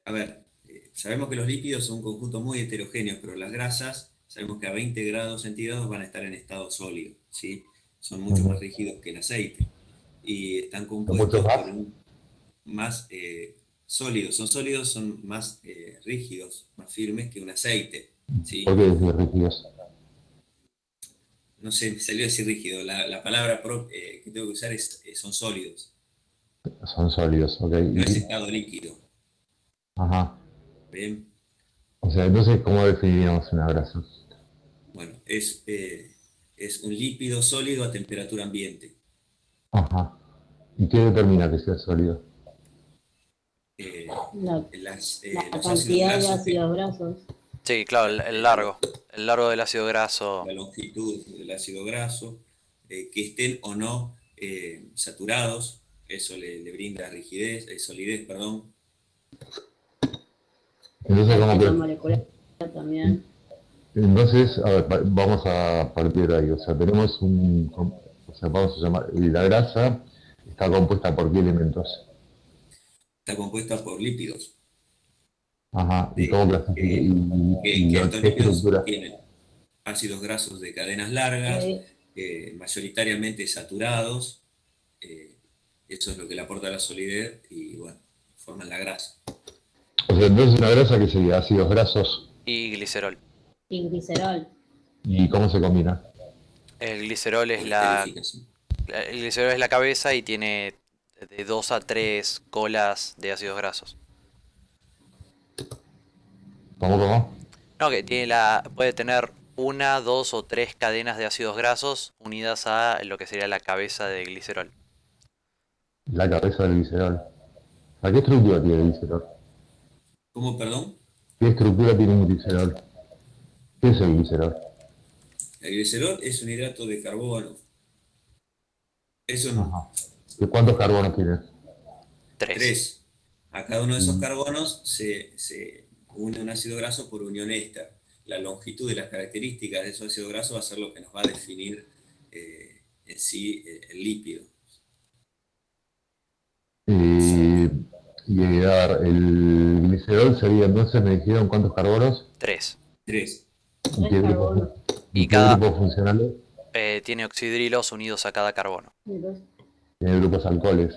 A ver, sabemos que los lípidos son un conjunto muy heterogéneo, pero las grasas, sabemos que a 20 grados centígrados van a estar en estado sólido, ¿sí? Son mucho más Ujú. rígidos que el aceite y están ¿Son muchos compuestos por más? un más sólidos, son más rígidos, más firmes que un aceite, ¿Por ¿sí? qué decís rígidos? No sé, me salió decir rígido, la palabra que tengo que usar son sólidos, Son sólidos, ok. no es estado líquido, Ajá. ¿bien? O sea, entonces, ¿cómo definiríamos una grasa? Bueno, es un lípido sólido a temperatura ambiente. Ajá. ¿Y qué determina que sea sólido? Eh, La, la los ácidos cantidad de grasos, ácidos grasos. Sí, claro, la, el largo del ácido graso. la longitud del ácido graso, que estén o no saturados, eso le brinda rigidez, solidez, perdón. Entonces, El ¿cómo peso que? molecular también. Entonces, a ver, vamos a partir de ahí. O sea, tenemos o sea, vamos a llamar, y la grasa está compuesta por qué elementos. Está compuesta por lípidos, Ajá. ¿Y de, cómo clasifica? que estos ¿Qué lípidos estructura? tienen ácidos grasos de cadenas largas, Eh, mayoritariamente saturados, eh, eso es lo que le aporta la solidez y bueno, forman la grasa. O sea, entonces una grasa que sería ácidos grasos. Y glicerol. y glicerol. ¿Y cómo se combina? El glicerol es Por esterificación. el glicerol es la cabeza y tiene de 2 a 3 colas de ácidos grasos. ¿Cómo? No, que puede tener una, dos o tres cadenas de ácidos grasos unidas a lo que sería la cabeza de glicerol. La cabeza del glicerol. ¿A qué estructura tiene el glicerol? ¿Cómo, perdón? ¿Qué estructura tiene un glicerol? ¿Qué es el glicerol? El glicerol es un hidrato de carbono. Es un Ajá. ¿Cuántos carbonos tiene? 3. 3. A cada uno de esos Mm. carbonos se une un ácido graso por unión éster. La longitud y las características de esos ácidos grasos va a ser lo que nos va a definir en sí el lípido. Eh, y a ver, el glicerol sería entonces, me dijeron cuántos carbonos 3. 3. y Tres carbonos. Y qué cada grupos funcionales, tiene oxidrilos unidos a cada carbono. Entonces, tiene grupos alcoholes.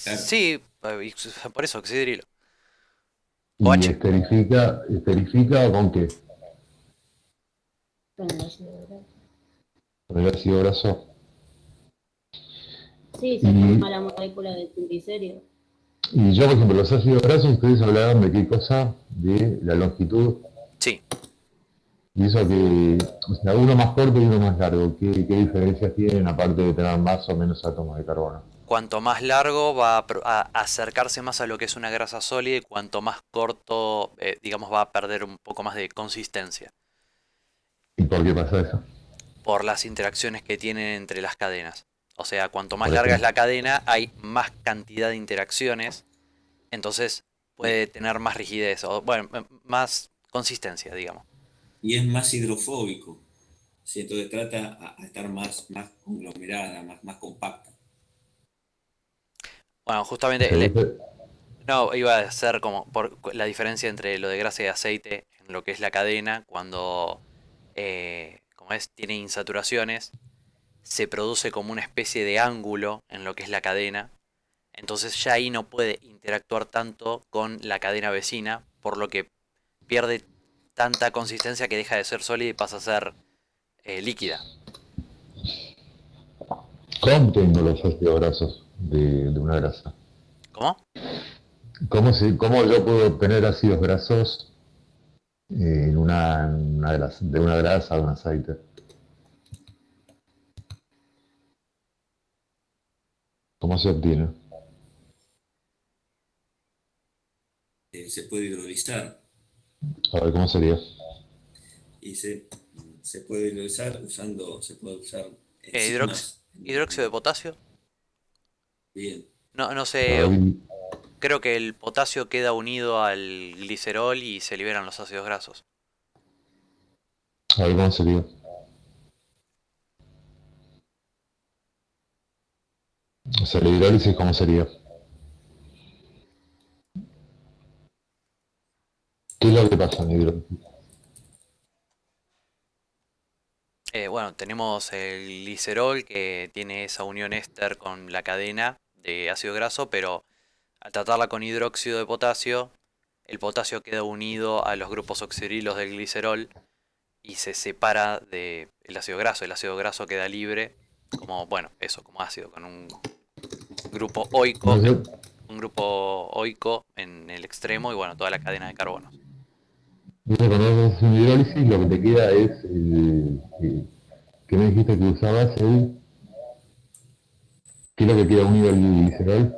Claro. Sí, por eso oxidrilo. ¿Y OH. esterifica con qué? con el ácido graso. Con el ácido graso. Sí, se Y, forma la molécula del triglicérido. y yo, por ejemplo, los ácidos grasos, ustedes hablaban de qué cosa, de la longitud. Sí. Y eso que, o sea, uno más corto y uno más largo, ¿qué diferencias tienen aparte de tener más o menos átomos de carbono? Cuanto más largo va a acercarse más a lo que es una grasa sólida y cuanto más corto, digamos, va a perder un poco más de consistencia ¿Y por qué pasa eso? por las interacciones que tienen entre las cadenas. O sea, cuanto más Por larga es ejemplo. la cadena, hay más cantidad de interacciones, entonces puede tener más rigidez o, bueno, más consistencia, digamos. Y es más hidrofóbico. ¿Sí? Entonces trata a estar más conglomerada, más compacta. Bueno, O justamente, sea, usted- no, iba a ser como por la diferencia entre lo de grasa y aceite en lo que es la cadena, cuando, como es, tiene insaturaciones, se produce como una especie de ángulo en lo que es la cadena, entonces ya ahí no puede interactuar tanto con la cadena vecina, por lo que pierde tanta consistencia que deja de ser sólida y pasa a ser líquida. ¿Cómo obtengo los ácidos grasos de una grasa? ¿Cómo? ¿Cómo yo puedo obtener ácidos grasos de una grasa, de un aceite? ¿Cómo se obtiene? Se puede hidrolizar A ver, ¿cómo sería? y se puede hidrolizar se puede usar Hidrox- enzimas. hidróxido de potasio. Bien. No, no A sé, ver, creo que el potasio queda unido al glicerol y se liberan los ácidos grasos. ¿cómo sería? O sea, la hidrólisis, ¿cómo sería? ¿Qué es lo que pasa en hidrólisis? Bueno, tenemos el glicerol que tiene esa unión éster con la cadena de ácido graso, pero al tratarla con hidróxido de potasio, el potasio queda unido a los grupos oxidrilos del glicerol y se separa del ácido graso. El ácido graso queda libre como, bueno, eso, como ácido, con grupo oico, No sé, un grupo oico en el extremo y bueno, toda la cadena de carbonos. dice, cuando haces una hidrólisis lo que te queda es que me dijiste que usabas ¿qué es lo que queda unido al glicerol?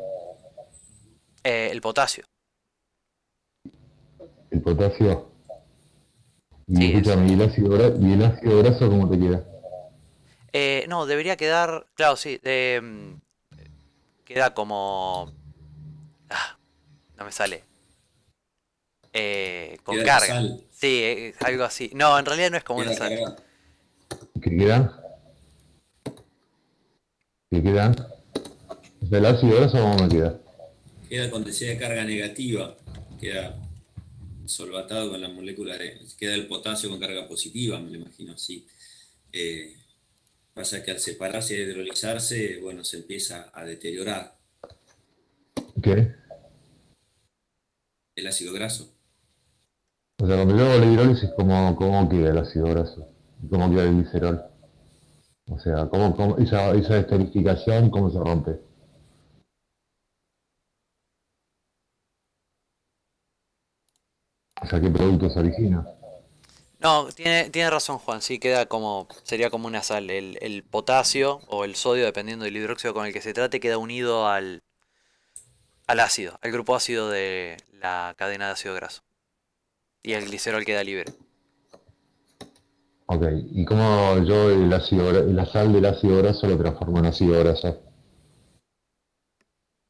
El potasio, El potasio. Y sí, es. escúchame, ¿y el ácido graso cómo te queda? No, debería quedar, claro, sí, queda como... Ah, no me sale. Con Queda la carga. sal, Sí, algo así. No, en realidad no es como una queda sal. cargada, ¿Qué quedan? ¿Qué quedan? O sea, el ácido graso cómo me queda. queda con densidad de carga negativa, queda solvatado con la molécula queda el potasio con carga positiva, me lo imagino así. Eh, Pasa que al separarse y hidrolizarse, bueno, se empieza a deteriorar ¿Qué? el ácido graso. O sea, cuando yo hago la hidrólisis, ¿cómo queda el ácido graso? ¿Y cómo queda el glicerol? O sea, esa esterificación, cómo se rompe? O sea, ¿qué producto se origina? No, tiene razón Juan, sí, queda como, sería como una sal. El potasio o el sodio, dependiendo del hidróxido con el que se trate, queda unido al ácido, al grupo ácido de la cadena de ácido graso. Y el glicerol queda libre. Ok, ¿y cómo yo la sal del ácido graso lo transformo en ácido graso?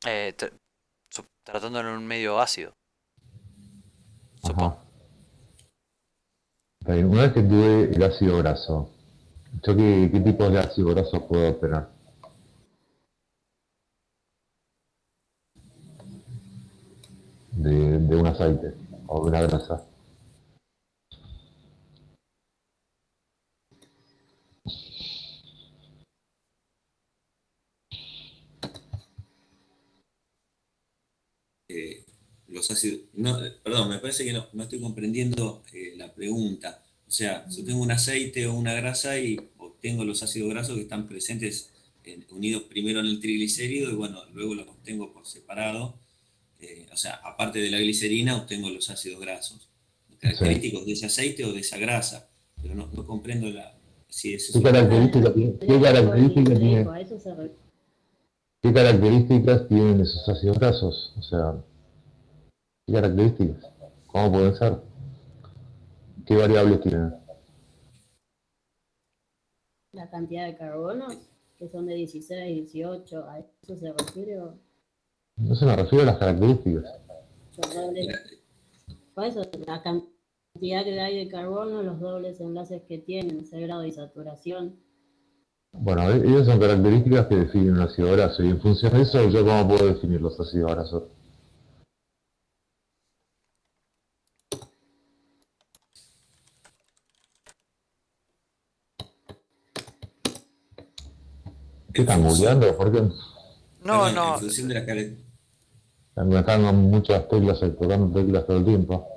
Eh, tr- Tratándolo en un medio ácido, Ajá. supongo. Está bien. Una vez que tuve el ácido graso, ¿qué tipos de ácido graso puedo obtener? De un aceite o de una grasa. eh, los ácidos. No, perdón, me parece que no estoy comprendiendo la pregunta. O sea, yo tengo un aceite o una grasa y obtengo los ácidos grasos que están presentes unidos primero en el triglicérido y bueno, luego los obtengo por separado. O sea, aparte de la glicerina, obtengo los ácidos grasos, Sí. característicos de ese aceite o de esa grasa. Pero no comprendo si es ¿Qué eso lo que me Ah, característica pregunta. tiene? el ácido gliceréico, a eso se refiere. ¿Qué características tienen esos ácidos grasos? O sea, ¿qué características? ¿Cómo pueden ser? ¿Qué variables tienen? La cantidad de carbonos, que son de 16, 18, a eso se refiere. No se me refiero a las características. Los dobles, por eso, la cantidad que hay de carbono, los dobles enlaces que tienen, ese grado de saturación. Bueno, esas son características que definen un ácido graso y en función de eso, ¿yo cómo puedo definir los ácidos grasos? ¿Qué En están función, googleando? ¿Por qué No, perdón, en no. función de las características. me están dando muchas teclas, tocando teclas todo el tiempo?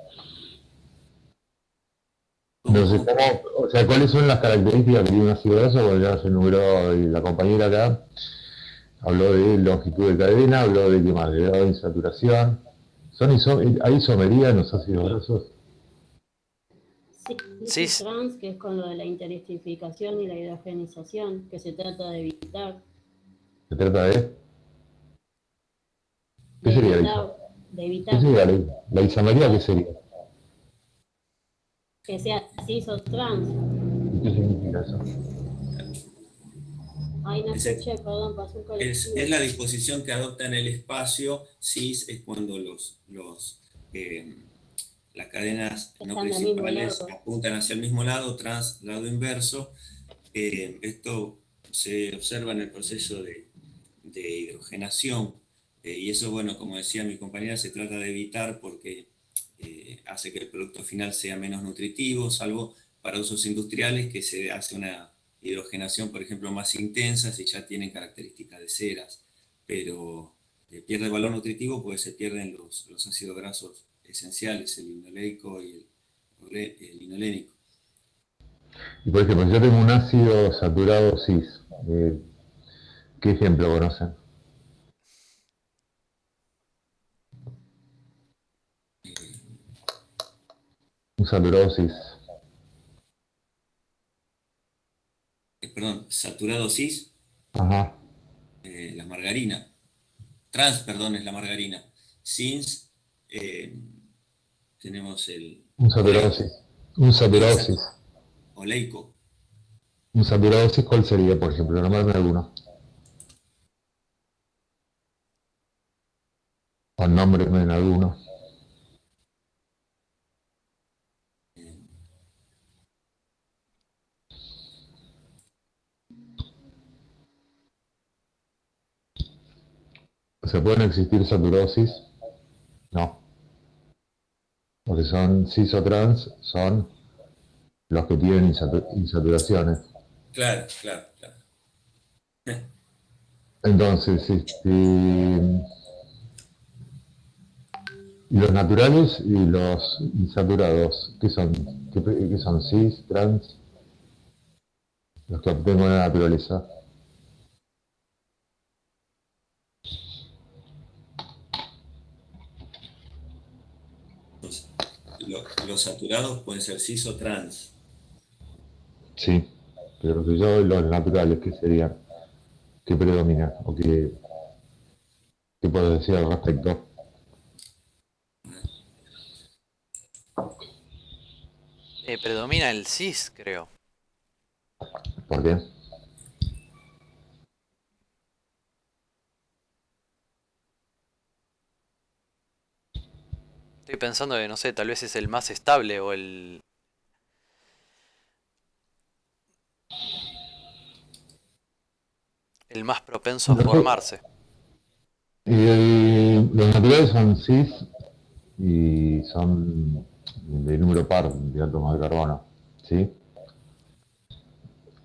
¿Cómo, No sé cómo? cómo, o sea, ¿cuáles son las características que tiene un ácido graso? Porque ya se enumeró y la compañera acá, habló de longitud de cadena, habló de qué más, de grado de insaturación. ¿Hay isomería en los ácidos grasos? Sí, Sí, trans, que es con lo de la interestificación y la hidrogenización, que se trata de evitar, ¿Se trata de? ¿Qué de sería evitar, de ¿Qué evitar sería la isomería? ¿Qué sería? que sea cis o trans. ¿Y qué significa eso? Ay, no Ese- escuché, perdón, pasó un es colectivo. la disposición que adopta en el espacio. Cis es cuando eh, las cadenas no Están del mismo principales lado. apuntan hacia el mismo lado, trans lado inverso. Esto se observa en el proceso de hidrogenación. Y eso, bueno, como decía mi compañera, se trata de evitar porque hace que el producto final sea menos nutritivo, salvo para usos industriales que se hace una hidrogenación, por ejemplo, más intensa si ya tienen características de ceras, pero pierde el valor nutritivo porque se pierden los ácidos grasos esenciales, el linoleico y el linolénico. Y por ejemplo, yo tengo un ácido saturado cis. ¿Qué ejemplo conocen? Un saturado cis. Perdón, saturado cis, Ajá. la margarina. Trans, perdón, es la margarina. Cis, tenemos el Un saturado cis. Un saturado cis. oleico. Un saturado cis, ¿cuál sería, por ejemplo? Nombrarme alguno. O nómbrenme en alguno. ¿Se pueden existir saturados cis? No. Porque son cis o trans, son los que tienen insaturaciones. Claro, claro, claro. Entonces, y los naturales y los insaturados, ¿qué son? ¿Qué son? ¿Cis, trans? Los que obtengo en la naturaleza. Los saturados pueden ser cis o trans. Sí, pero que yo, los naturales, ¿qué serían? ¿Qué predomina? ¿O qué puedo decir al respecto? Predomina el cis, creo. ¿Por qué? Estoy pensando que, no sé, tal vez es el más estable o el más propenso a formarse. Los naturales son cis y son de número par de átomos de carbono, ¿sí?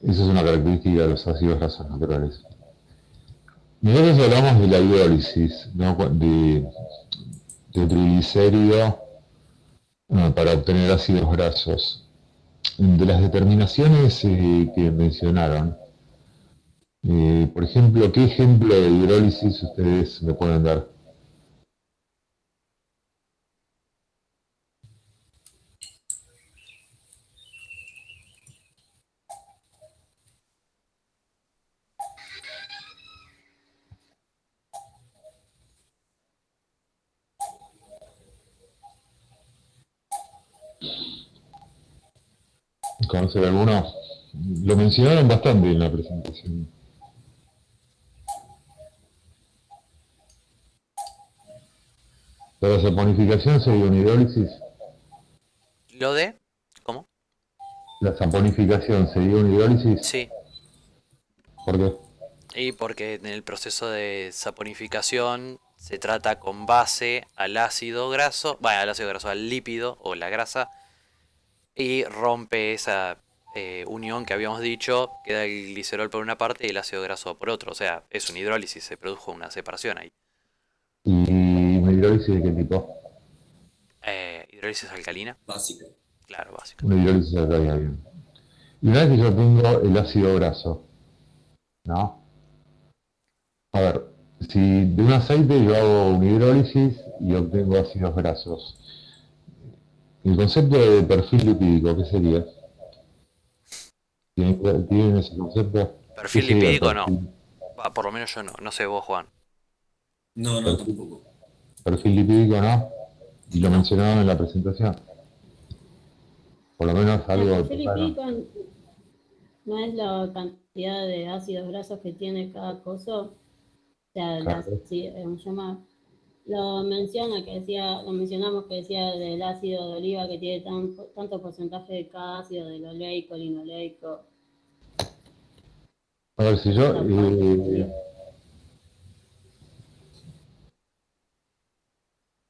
Esa es una característica de los ácidos grasos naturales. Nosotros hablamos de la hidrólisis, ¿no? de triglicérido para obtener ácidos grasos. De las determinaciones que mencionaron, por ejemplo, ¿qué ejemplo de hidrólisis ustedes me pueden dar? ¿Conocen alguno? Lo mencionaron bastante en la presentación. La saponificación sería una hidrólisis. ¿Lo de? ¿Cómo? La saponificación sería una hidrólisis. Sí. ¿Por qué? Y porque en el proceso de saponificación se trata con base al ácido graso, bueno, al ácido graso, al lípido o la grasa, y rompe esa unión que habíamos dicho, queda el glicerol por una parte y el ácido graso por otro. O sea, es una hidrólisis, se produjo una separación ahí. ¿Y una hidrólisis de qué tipo? Hidrólisis alcalina, Básica. claro, básica. Una hidrólisis alcalina, bien. Y una vez que yo tengo el ácido graso, ¿no? A ver, si de un aceite yo hago una hidrólisis y obtengo ácidos grasos, el concepto de perfil lipídico, ¿qué sería? ¿Tienen ese concepto? ¿Qué Perfil sería el lipídico no. perfil? Por lo menos yo no. No sé vos, Juan. No, no, Perfil, tampoco. perfil lipídico, ¿no? Y lo No. mencionaron en la presentación. Por lo menos El algo perfil tocaron. lipídico no es la cantidad de ácidos grasos que tiene cada coso. O sea, Claro. ¿cómo se llama? Lo mencionamos que decía del ácido de oliva que tiene tanto porcentaje de cada ácido, del oleico, linoleico. A ver, si yo, Esa parte sería.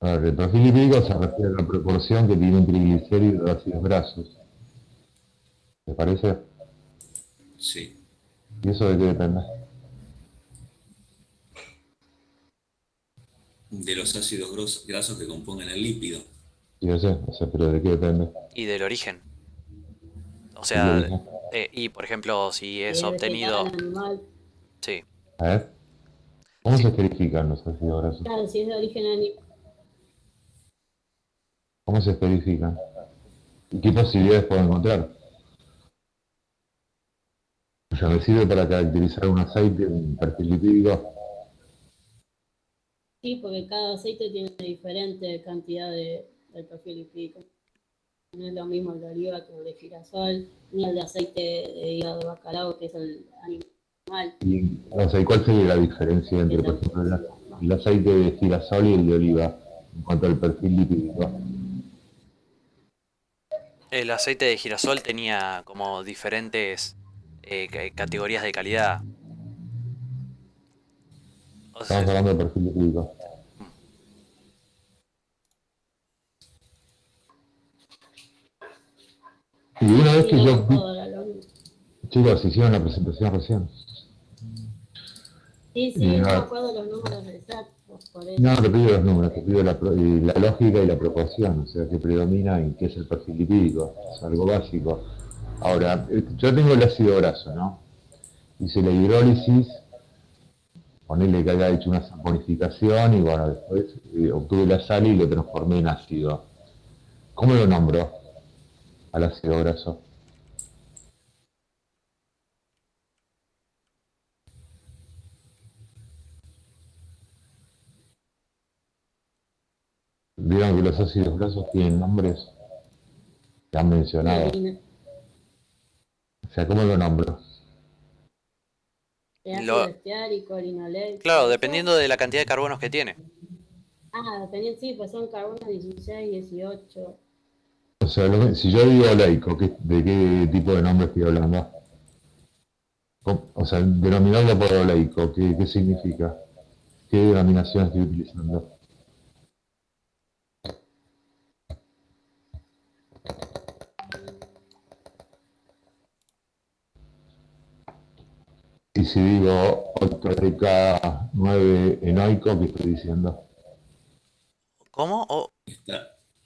A ver, el perfil lipídico se refiere a la proporción que tiene un triglicérido de ácidos grasos. ¿Te parece? Sí. ¿Y eso de qué depende? De los ácidos grasos que compongan el lípido. Sí, yo sé, o sea, pero ¿de qué depende? Y del origen. O ¿De qué sea, origen? y por ejemplo, si Si es es vegetal, obtenido, animal, sí, A ver, ¿cómo sí. se esterifican los ácidos grasos? claro, si es de origen animal, ¿Cómo se esterifican? ¿Y qué posibilidades puedo encontrar? O sea, me sirve para caracterizar un aceite, un perfil lipídico. sí, porque cada aceite tiene diferente cantidad del perfil lipídico. No es lo mismo el de oliva que el de girasol, ni el de aceite de hígado de bacalao, que es el animal, Y, o sea, ¿y cuál sería la diferencia que entre, es por el ejemplo, vegetal. el aceite de girasol y el de oliva en cuanto al perfil lipídico? El aceite de girasol tenía como diferentes categorías de calidad. O Estamos sea, hablando de perfil lipídico. mm, Y una vez Sí, que no yo, con todo lo mismo. chicos, hicieron la presentación recién. Sí, Y, sí, no me a acuerdo los números exactos, por no, eso. no te pido los números, te pido y la lógica y la proporción, o sea, qué predomina y qué es el perfil lipídico, es algo básico. Ahora, yo tengo el ácido graso, ¿no? Hice la hidrólisis, ponerle que haya hecho una saponificación y bueno, después obtuve la sal y lo transformé en ácido. ¿Cómo lo nombro al ácido graso? Vieron que los ácidos grasos tienen nombres que han mencionado. Melanina, O sea, ¿cómo lo nombro? de ácido lo, esteárico, linoleico, claro, eso. dependiendo de la cantidad de carbonos que tiene. Ah, dependiendo, sí, pues son carbonos 16, 18. O sea, si yo digo oleico, ¿de qué tipo de nombre estoy hablando? O sea, denominarlo por oleico, ¿qué significa? ¿Qué denominación estoy utilizando? Y si digo octadeca 9 enoico, ¿qué estoy diciendo? ¿Cómo?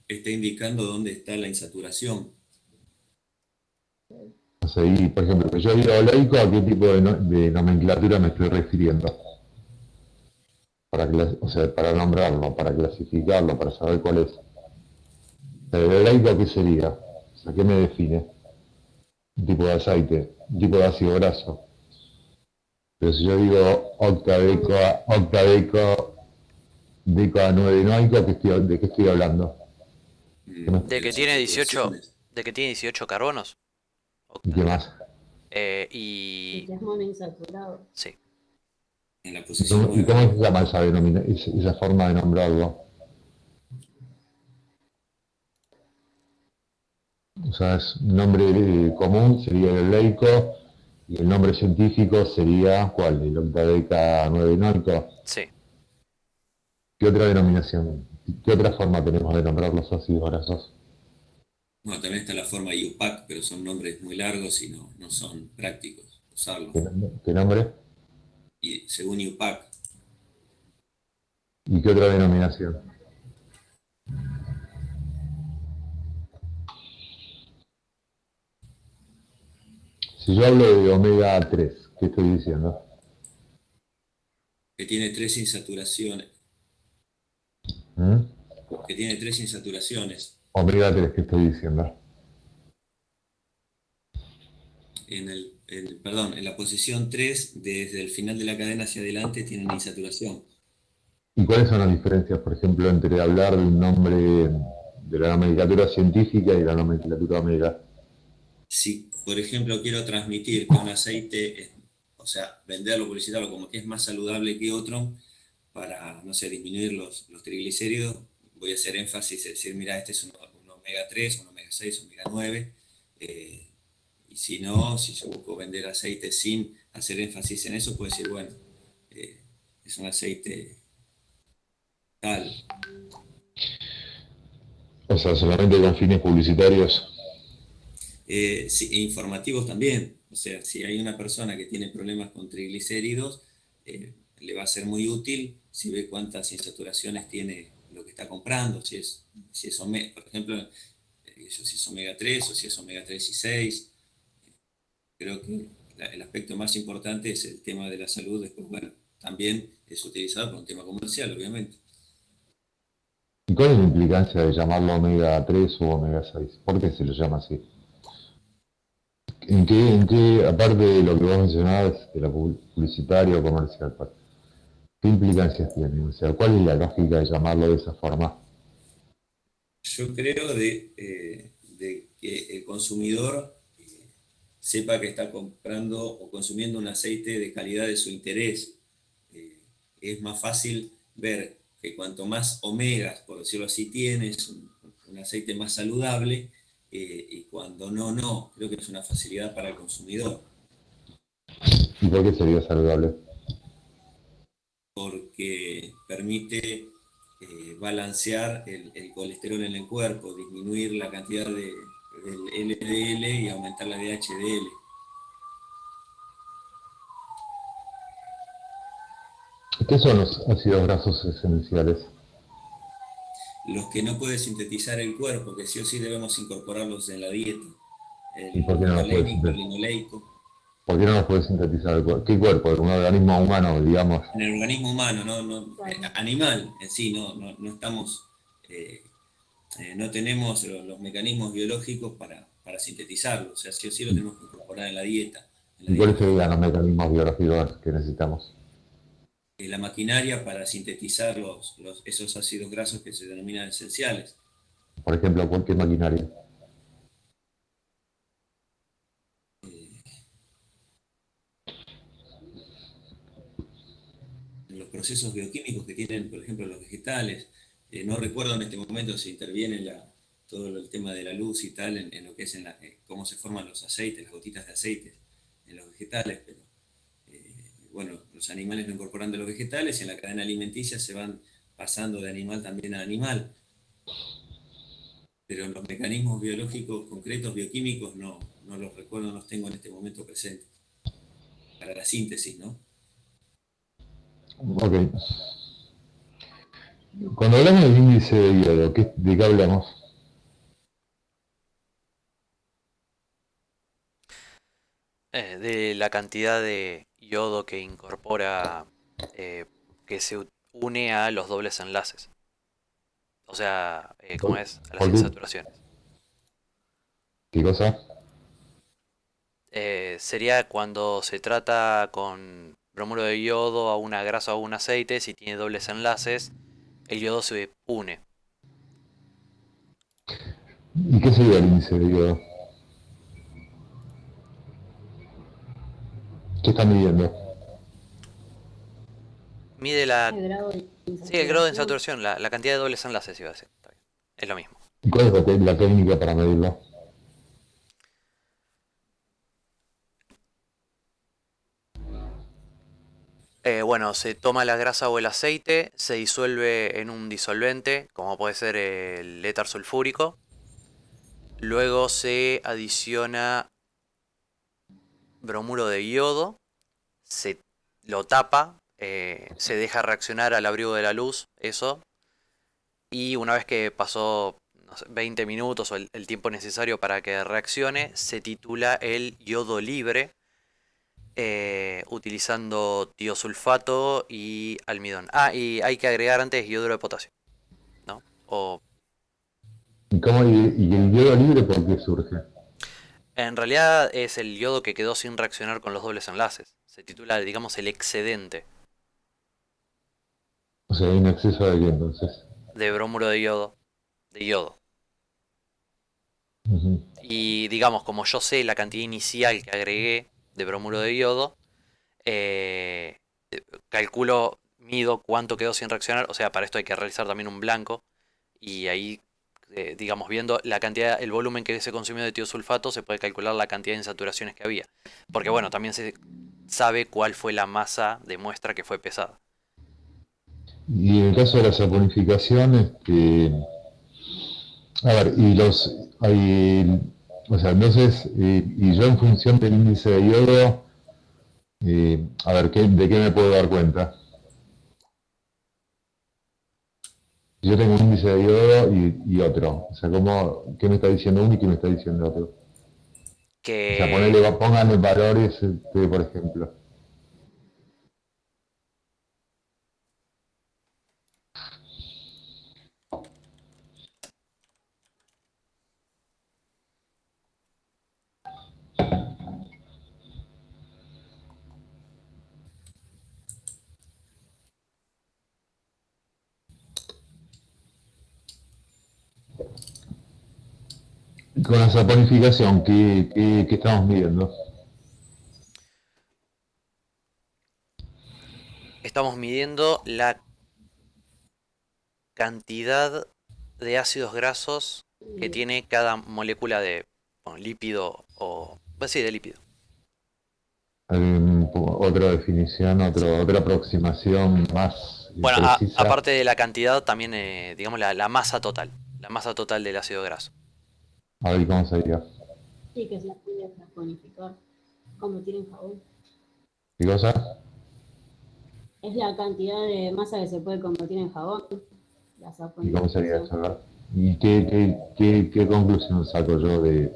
Está indicando dónde está la insaturación. O sea, y, por ejemplo, que yo diga oleico, ¿a qué tipo de nomenclatura me estoy refiriendo? O sea, para nombrarlo, para clasificarlo, para saber cuál es. ¿El oleico qué sería? O sea, ¿qué me define? Un tipo de aceite, un tipo de ácido graso. Pero si yo digo octadeco, octadeco, deco a 9 noico, ¿de qué estoy hablando? De De que las tiene 18, insaturaciones. de que tiene 18 carbonos. ¿Y qué más? Y Y que es monoinsaturado. sí, En la ¿Y posición cómo 9. se llama esa forma de nombrarlo? O sea, es un nombre común sería el oleico y el nombre científico sería, ¿cuál? El octadeca 9 noico. sí. ¿Qué otra denominación? ¿Qué otra forma tenemos de nombrar los ácidos grasos? Bueno, también está la forma IUPAC, pero son nombres muy largos y no son prácticos ¿Qué usarlos. nombre? ¿Qué nombre? Y según IUPAC, ¿Y qué otra denominación? Si yo hablo de omega 3, ¿qué estoy diciendo? que tiene tres insaturaciones, ¿Mm? que tiene tres insaturaciones. Omega 3, ¿qué estoy diciendo? Perdón, en la posición 3 desde el final de la cadena hacia adelante, tiene una insaturación. ¿Y cuáles son las diferencias, por ejemplo, entre hablar de un nombre de la nomenclatura científica y la nomenclatura omega? Si, por ejemplo, quiero transmitir que un aceite, o sea, venderlo, publicitarlo como que es más saludable que otro, para, no sé, disminuir los triglicéridos, voy a hacer énfasis, es decir, mira, este es un omega 3, un omega 6, un omega 9, y si no, si yo busco vender aceite sin hacer énfasis en eso, puedo decir, bueno, es un aceite tal. O sea, solamente con fines publicitarios. Sí, e informativos también. O sea, si hay una persona que tiene problemas con triglicéridos, le va a ser muy útil si ve cuántas insaturaciones tiene lo que está comprando, si es omega, por ejemplo, si es omega 3 o si es omega 3 y 6. Creo que el aspecto más importante es el tema de la salud. Después, bueno, también es utilizado por un tema comercial, obviamente. ¿Y cuál es la implicancia de llamarlo omega 3 o omega 6? ¿Por qué se lo llama así? ¿En qué, aparte de lo que vos mencionabas, de la publicitaria o comercial, qué implicancias tiene? O sea, ¿cuál es la lógica de llamarlo de esa forma? Yo creo de que el consumidor sepa que está comprando o consumiendo un aceite de calidad de su interés. Es más fácil ver que cuanto más omegas, por decirlo así, tienes, un aceite más saludable, y cuando no, creo que es una facilidad para el consumidor, ¿Y por qué sería saludable? porque permite balancear el colesterol en el cuerpo, disminuir la cantidad del LDL y aumentar la de HDL. ¿Qué son los ácidos grasos esenciales? Los que no puede sintetizar el cuerpo, que sí o sí debemos incorporarlos en la dieta, ¿Y el por qué no los puede butalénico, el sintetizar? linoleico. ¿Por qué no los puede sintetizar el cuerpo? ¿Qué cuerpo? ¿Un organismo humano, digamos? En el organismo humano, Claro. animal en sí, no estamos, no tenemos los mecanismos biológicos para sintetizarlo, o sea, sí o sí lo tenemos que incorporar en la ¿Y dieta cuáles vegetal. serían los mecanismos biológicos que necesitamos? La maquinaria para sintetizar esos ácidos grasos que se denominan esenciales. Por ejemplo, cualquier maquinaria. Los procesos bioquímicos que tienen, por ejemplo, los vegetales. No recuerdo en este momento si interviene todo el tema de la luz y tal en lo que es cómo se forman los aceites, las gotitas de aceite en los vegetales, pero bueno, los animales lo incorporan de los vegetales y en la cadena alimenticia se van pasando de animal también a animal, pero los mecanismos biológicos concretos, bioquímicos, no los recuerdo, no los tengo en este momento presentes. Para la síntesis, ¿no? Ok. Cuando hablamos del índice de yodo, ¿de qué hablamos? De la cantidad de yodo que incorpora, que se une a los dobles enlaces. O sea, ¿cómo ¿Por, es? A las por qué? insaturaciones. ¿Qué cosa? Sería cuando se trata con bromuro de yodo a una grasa o un aceite, si tiene dobles enlaces, el yodo se une. ¿Y qué sería el índice de yodo? ¿Qué están midiendo? Mide la... El grado de Sí, el grado de insaturación. insaturación, la cantidad de dobles enlaces iba a decir. Está bien. Es lo mismo. ¿Y cuál es la técnica para medirlo? Bueno, se toma la grasa o el aceite, se disuelve en un disolvente, como puede ser el éter sulfúrico. Luego se adiciona bromuro de yodo, se lo tapa, se deja reaccionar al abrigo de la luz, eso. Y una vez que pasó, no sé, 20 minutos o el tiempo necesario para que reaccione, se titula el yodo libre, utilizando tiosulfato y almidón. Ah, y hay que agregar antes yoduro de potasio, ¿no? O ¿Y el yodo libre por qué surge? en realidad es el yodo que quedó sin reaccionar con los dobles enlaces. Se titula, digamos, el excedente O sea, hay un exceso de qué entonces. de bromuro de yodo, de yodo. Ujú. Y digamos, como yo sé la cantidad inicial que agregué de bromuro de yodo, eh, calculo, mido cuánto quedó sin reaccionar. O sea, para esto hay que realizar también un blanco. Y ahí, digamos, viendo la cantidad, el volumen que se consumió de tiosulfato, se puede calcular la cantidad de insaturaciones que había. Porque bueno, también se sabe cuál fue la masa de muestra que fue pesada. Y en el caso de la saponificación, a ver, o sea, entonces, y yo en función del índice de yodo, a ver, ¿de qué me puedo dar cuenta? Yo tengo un índice de yodo y otro. O sea, ¿qué me está diciendo uno y qué me está diciendo otro? O sea, Que pongan valores, por ejemplo. Con la saponificación, ¿qué estamos midiendo? estamos midiendo la cantidad de ácidos grasos que tiene cada molécula de bueno, lípido o... Pues sí, de lípido. Otra definición, otra aproximación más Bueno, precisa. aparte de la cantidad, también, digamos, la masa total. La masa total del ácido graso. A ver cómo sería. Sí, que se las puede saponificar, convertir en jabón. ¿Qué cosa? Es la cantidad de masa que se puede convertir en jabón, la ¿Y cómo sería saponificación. eso? A ver. ¿Y qué conclusión saco yo de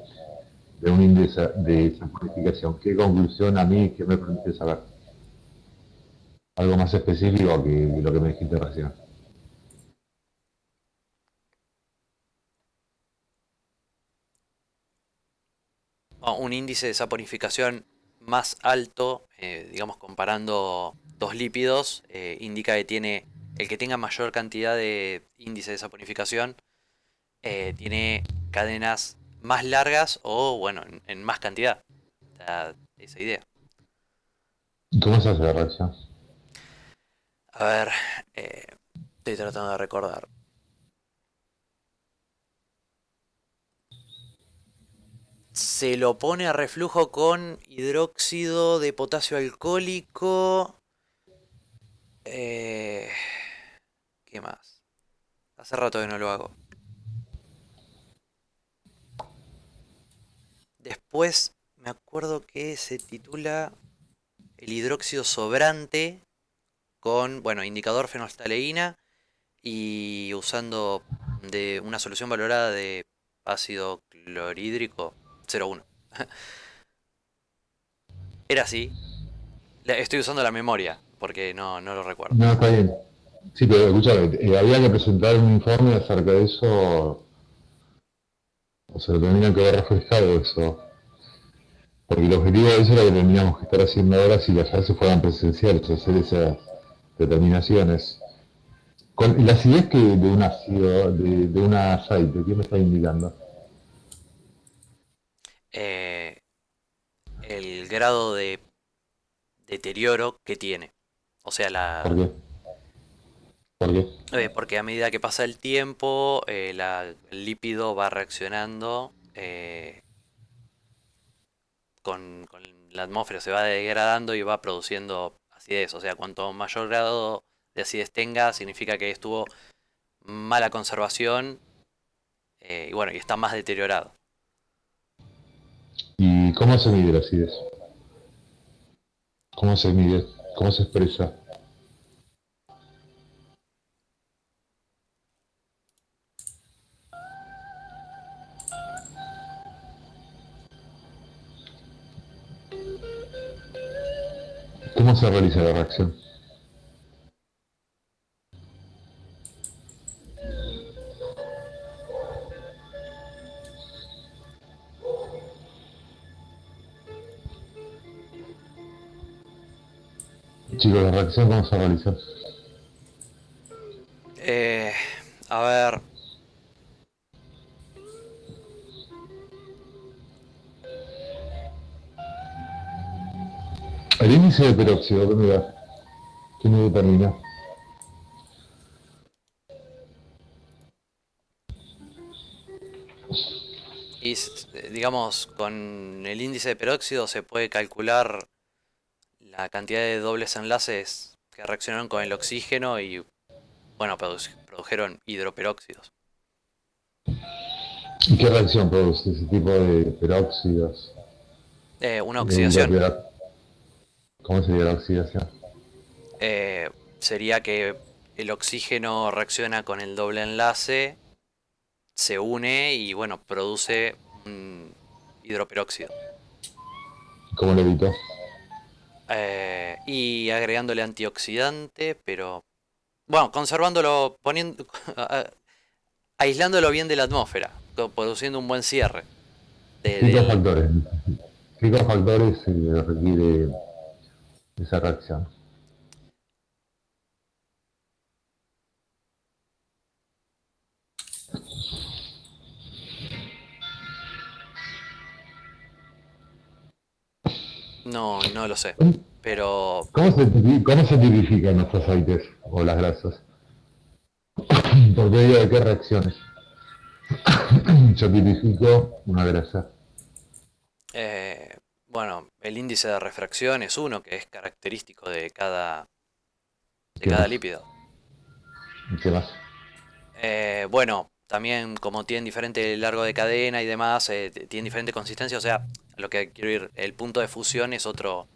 un índice de saponificación? ¿Qué conclusión a mí que me permite saber? Algo más específico que lo que me dijiste recién. Un índice de saponificación más alto, digamos, comparando dos lípidos, indica que tiene el que tenga mayor cantidad de índice de saponificación, tiene cadenas más largas o, bueno, en más cantidad. Da esa idea. ¿Y cómo se hace la reacción? A ver, estoy tratando de recordar. Se lo pone a reflujo con hidróxido de potasio alcohólico. Eh, ¿Qué más? Hace rato que no lo hago. Después me acuerdo que se titula el hidróxido sobrante con, bueno, indicador fenolftaleína y usando de una solución valorada de ácido clorhídrico 0,1. Era así. Estoy usando la memoria porque no lo recuerdo. No, está bien. Sí, pero escúchame, había que presentar un informe acerca de eso, o sea, tenía que haber reflejado eso. Porque el objetivo de eso era que teníamos que estar haciendo ahora si las clases fueran presenciales, hacer esas determinaciones. Con la acidez de un ácido, de un aceite, ¿qué me está indicando? Eh, el grado de deterioro que tiene. O sea, ¿Por qué? ¿Por qué? porque a medida que pasa el tiempo, el lípido va reaccionando con la atmósfera, se va degradando y va produciendo acidez. O sea, cuanto mayor grado de acidez tenga, significa que estuvo mala conservación y bueno, y está más deteriorado. ¿Y cómo se mide la acidez? ¿Cómo se mide? ¿Cómo se expresa? ¿Cómo se realiza la reacción? Chicos, ¿la reacción cómo se realiza? Eh, a ver, El índice de peróxido, ¿qué me da? ¿Qué me determina? y digamos, con el índice de peróxido se puede calcular la cantidad de dobles enlaces que reaccionaron con el oxígeno y bueno, produjeron hidroperóxidos. ¿Y qué reacción produce ese tipo de peróxidos? Una oxidación. ¿Cómo sería la oxidación? Sería que el oxígeno reacciona con el doble enlace, se une y bueno, produce un hidroperóxido. ¿Cómo lo evitó? Y agregándole antioxidante, pero bueno, conservándolo, poniendo, aislándolo bien de la atmósfera, produciendo un buen cierre. ¿Qué cofactores? ¿Qué cofactores requiere esa reacción? No lo sé, pero ¿Cómo se tipifican los aceites o las grasas? ¿Por medio de qué reacciones? Yo tipifico una grasa. bueno, el índice de refracción es uno que es característico de cada ¿Qué más? lípido. ¿Qué más? Bueno, también como tienen diferente largo de cadena y demás, tienen diferente consistencia, o sea, a lo que quiero ir, el punto de fusión es otro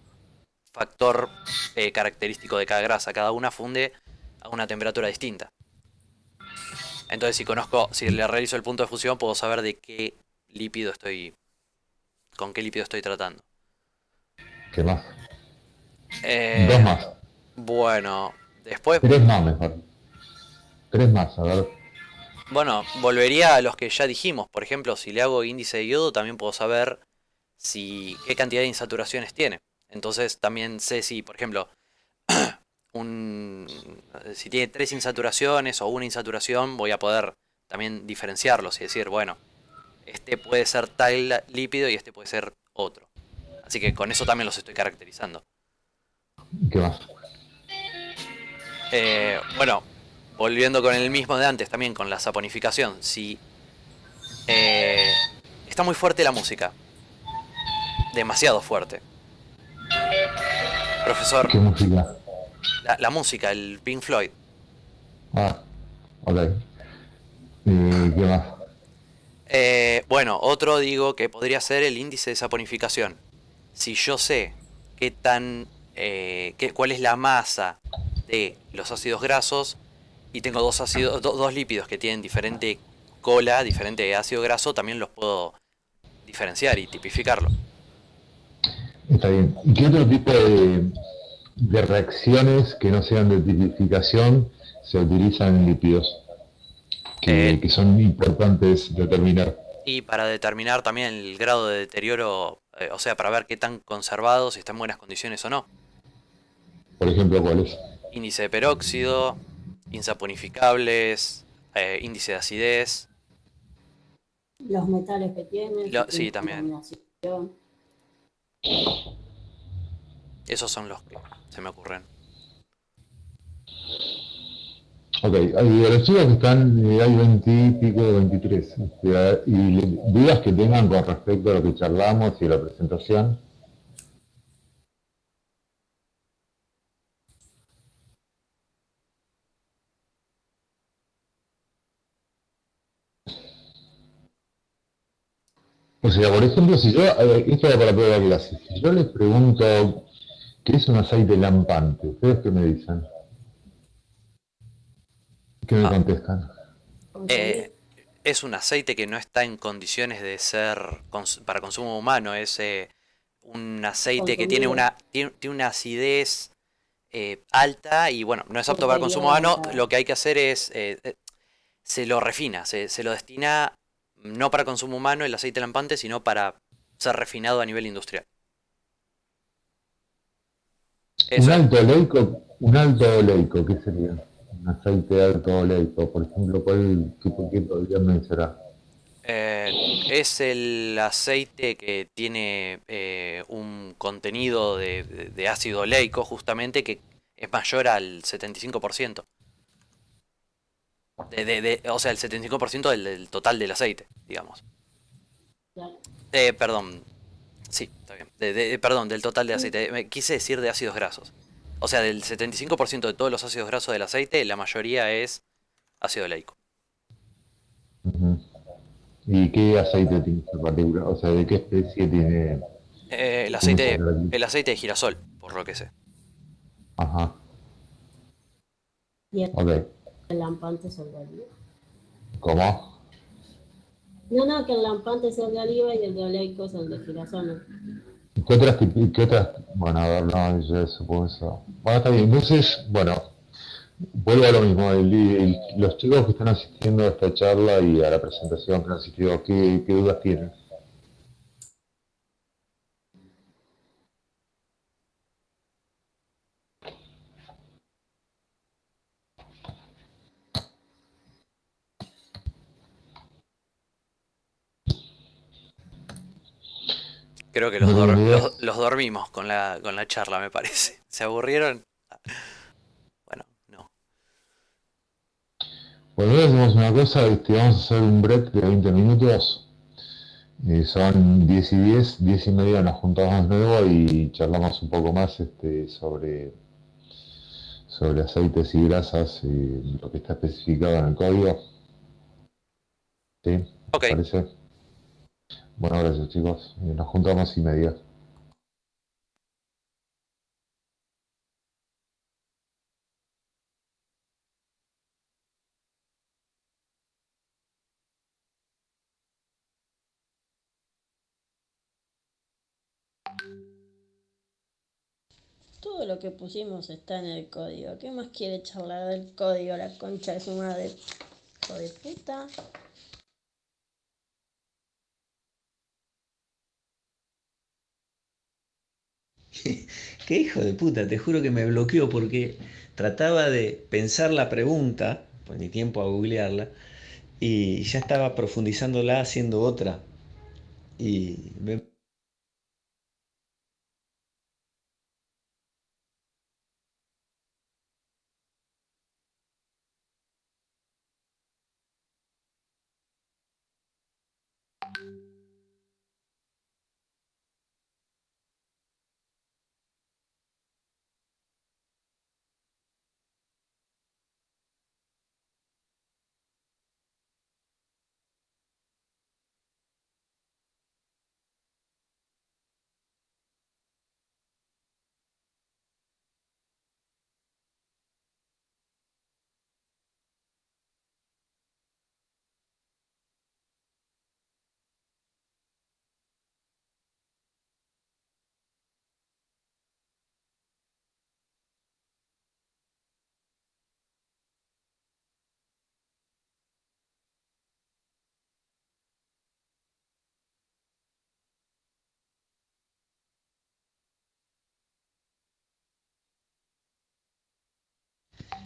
factor característico de cada grasa. Cada una funde a una temperatura distinta. Entonces, si le realizo el punto de fusión, puedo saber de qué lípido con qué lípido estoy tratando. ¿Qué más? Eh, Dos más. bueno, después, Tres más mejor. Tres más, a ver. bueno, volvería a los que ya dijimos. Por ejemplo, si le hago índice de yodo, también puedo saber qué cantidad de insaturaciones tiene. Entonces también sé si, por ejemplo, si tiene 3 insaturaciones o una insaturación, voy a poder también diferenciarlos y decir, bueno, este puede ser tal lípido y este puede ser otro. Así que con eso también los estoy caracterizando. ¿Qué más? Bueno, volviendo con el mismo de antes, también con la saponificación. Si está muy fuerte la música, demasiado fuerte. Profesor, ¿Qué música? la música, el Pink Floyd. Ah, ok. ¿Qué más? Bueno, otro digo que podría ser el índice de saponificación. Si yo sé cuál es la masa de los ácidos grasos y tengo dos lípidos que tienen diferente cola, diferente ácido graso, también los puedo diferenciar y tipificarlo. Está bien. ¿Y qué otro tipo de reacciones que no sean de tipificación se utilizan en lípidos? Que son importantes determinar. Y para determinar también el grado de deterioro, o sea, para ver qué tan conservados, si están en buenas condiciones o no. Por ejemplo, ¿cuáles? Índice de peróxido, insaponificables, índice de acidez. Los metales que tiene, si Sí, tiene también. contaminación. Esos son los que se me ocurren. Ok, de los chicos que están, hay 20 y pico, 23, y dudas que tengan con respecto a lo que charlamos y a la presentación. O sea, por ejemplo, si yo, esto era para toda la clase, si yo les pregunto qué es un aceite lampante, ¿ustedes qué me dicen? ¿Qué me contestan? Es un aceite que no está en condiciones de ser para consumo humano. Es un aceite que tiene una acidez alta y bueno, no es apto para consumo humano. Lo que hay que hacer es, se lo refina, se lo destina no para consumo humano el aceite lampante, sino para ser refinado a nivel industrial. Un alto oleico, ¿qué sería? Un aceite alto oleico, por ejemplo, ¿qué podrían mencionar? Es el aceite que tiene un contenido de ácido oleico justamente que es mayor al 75%. O sea, el 75% del total del aceite, digamos. Claro. Perdón, sí, está bien. Perdón, del total de aceite. Me quise decir de ácidos grasos. O sea, del 75% de todos los ácidos grasos del aceite, la mayoría es ácido oleico. Ujú. ¿Y qué aceite tiene en particular? O sea, ¿de qué especie El tiene esa aceite, el característica? aceite de girasol, por lo que sé. Ajá, Y ok. el lampante es el de oliva. ¿Cómo? No, no, que el lampante es el de oliva y el de oleico es el de girasol. ¿No? Qué otras? Bueno, a ver, no, yo supongo eso. Bueno, está bien. Entonces, bueno, vuelvo a lo mismo. Los chicos que están asistiendo a esta charla y a la presentación que han asistido, ¿qué dudas tienen? Creo que ¿No tienen los ideas? dormimos con la charla, me parece. ¿Se aburrieron? Bueno, no. Bueno, hoy hacemos una cosa, vamos a hacer un break de 20 minutos. Son 10 y 10, 10 y media nos juntamos de nuevo y charlamos un poco más sobre aceites y grasas y lo que está especificado en el código. ¿Sí? Ok. ¿Parece? Bueno, gracias chicos. Nos juntamos y media. Todo lo que pusimos está en el código. ¿Qué más quiere charlar del código? La concha de su madre. Hijo de puta. Qué hijo de puta, te juro que me bloqueó porque trataba de pensar la pregunta, pues ni tiempo a googlearla, y ya estaba profundizándola haciendo otra. Y me-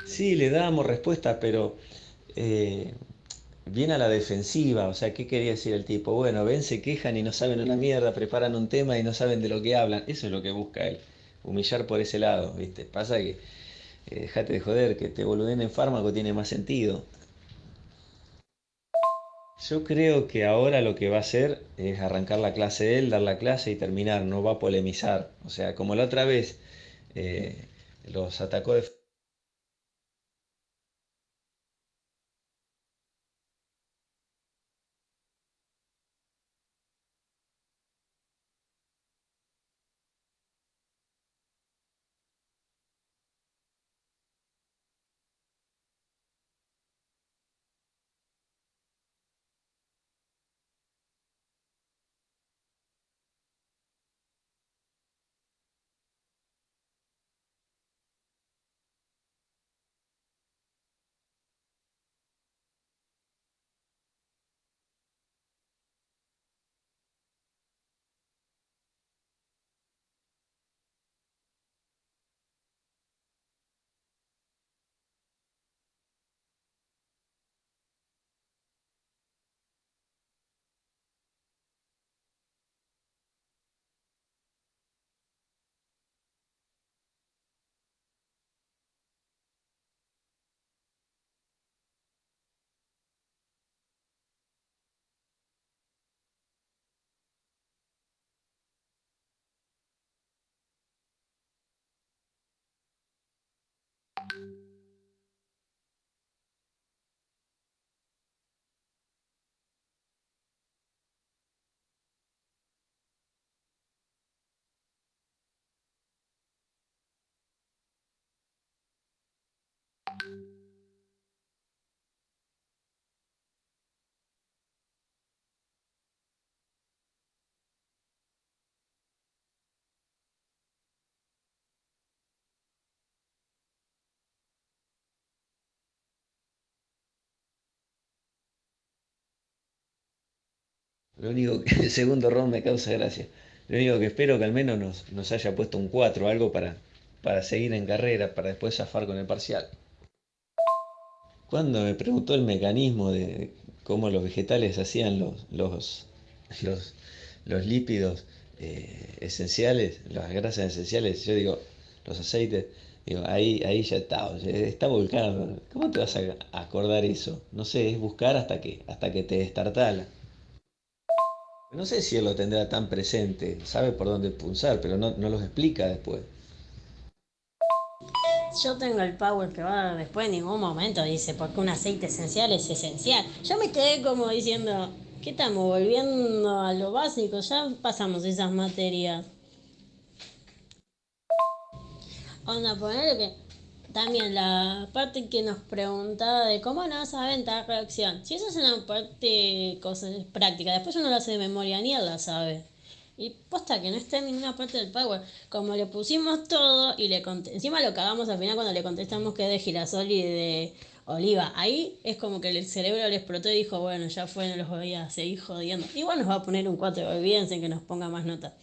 sí, le dábamos respuesta, pero eh, viene a la defensiva. O sea, ¿qué quería decir el tipo? Bueno, ven, se quejan y no saben una mierda, preparan un tema y no saben de lo que hablan. Eso es lo que busca él, humillar por ese lado, ¿viste? Pasa que, dejate de joder, que te boluden en fármaco tiene más sentido. Yo creo que ahora lo que va a hacer es arrancar la clase de él, dar la clase y terminar, no va a polemizar. O sea, como la otra vez eh, los atacó de... Lo único que el segundo round me causa gracia. Lo único que espero que al menos nos haya puesto un 4 o algo para seguir en carrera, para después zafar con el parcial. Cuando me preguntó el mecanismo de cómo los vegetales hacían los, los lípidos esenciales, las grasas esenciales, yo digo, los aceites, digo, ahí ya está volcado. ¿Cómo te vas a acordar eso? No sé, es buscar hasta que te destartala. No sé si él lo tendrá tan presente, sabe por dónde punzar, pero no los explica después. Yo tengo el power que va después en ningún momento dice porque un aceite esencial es esencial. Yo me quedé como diciendo, ¿qué estamos volviendo a lo básico? Ya pasamos esas materias. Onda, ponerle que también la parte que nos preguntaba de cómo no vas a ver en tal reacción. Si eso es una parte cosa, práctica, después uno lo hace de memoria, ni él la sabe. Y posta que no está en ninguna parte del Power. Como le pusimos todo y encima lo cagamos al final cuando le contestamos que es de girasol y de oliva. Ahí es como que el cerebro le explotó y dijo, bueno, ya fue, no los voy a seguir jodiendo. Igual nos va a poner un 4, olvídense que nos ponga más nota.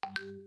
Thank you.